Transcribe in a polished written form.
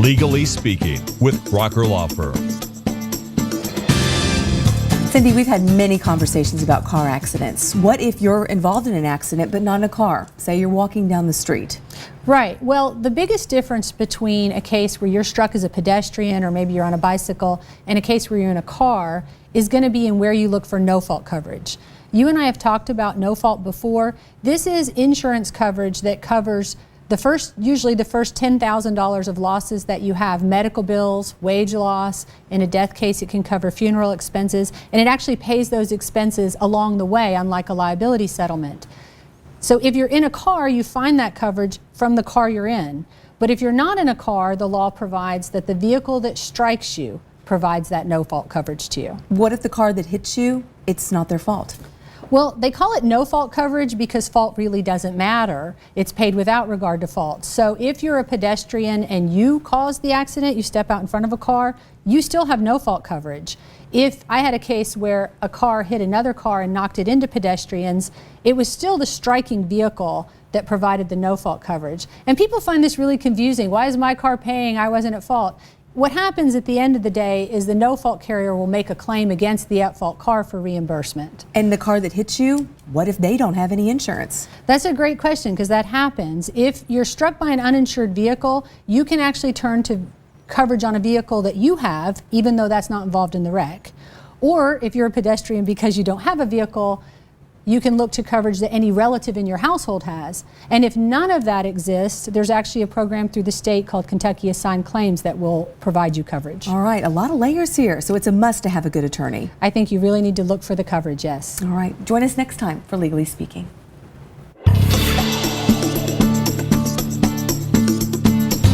Legally Speaking with Crocker Law Firm. Cyndi, we've had many conversations about car accidents. What if you're involved in an accident but not in a car? Say you're walking down the street. Right. Well, the biggest difference between a case where you're struck as a pedestrian or maybe you're on a bicycle and a case where you're in a car is going to be in where you look for no-fault coverage. You and I have talked about no-fault before. This is insurance coverage that covers usually the first $10,000 of losses that you have, medical bills, wage loss. In a death case, it can cover funeral expenses, and it actually pays those expenses along the way, unlike a liability settlement. So if you're in a car, you find that coverage from the car you're in. But if you're not in a car, the law provides that the vehicle that strikes you provides that no-fault coverage to you. What if the car that hits you, it's not their fault? Well, they call it no-fault coverage because fault really doesn't matter. It's paid without regard to fault. So if you're a pedestrian and you caused the accident, you step out in front of a car, you still have no-fault coverage. If I had a case where a car hit another car and knocked it into pedestrians, it was still the striking vehicle that provided the no-fault coverage. And people find this really confusing. Why is my car paying? I wasn't at fault. What happens at the end of the day is the no-fault carrier will make a claim against the at-fault car for reimbursement. And the car that hits you, what if they don't have any insurance? That's a great question because that happens. If you're struck by an uninsured vehicle, you can actually turn to coverage on a vehicle that you have, even though that's not involved in the wreck. Or if you're a pedestrian because you don't have a vehicle, you can look to coverage that any relative in your household has. And if none of that exists, there's actually a program through the state called Kentucky Assigned Claims that will provide you coverage. All right, a lot of layers here, so it's a must to have a good attorney. I think you really need to look for the coverage, yes. All right, join us next time for Legally Speaking.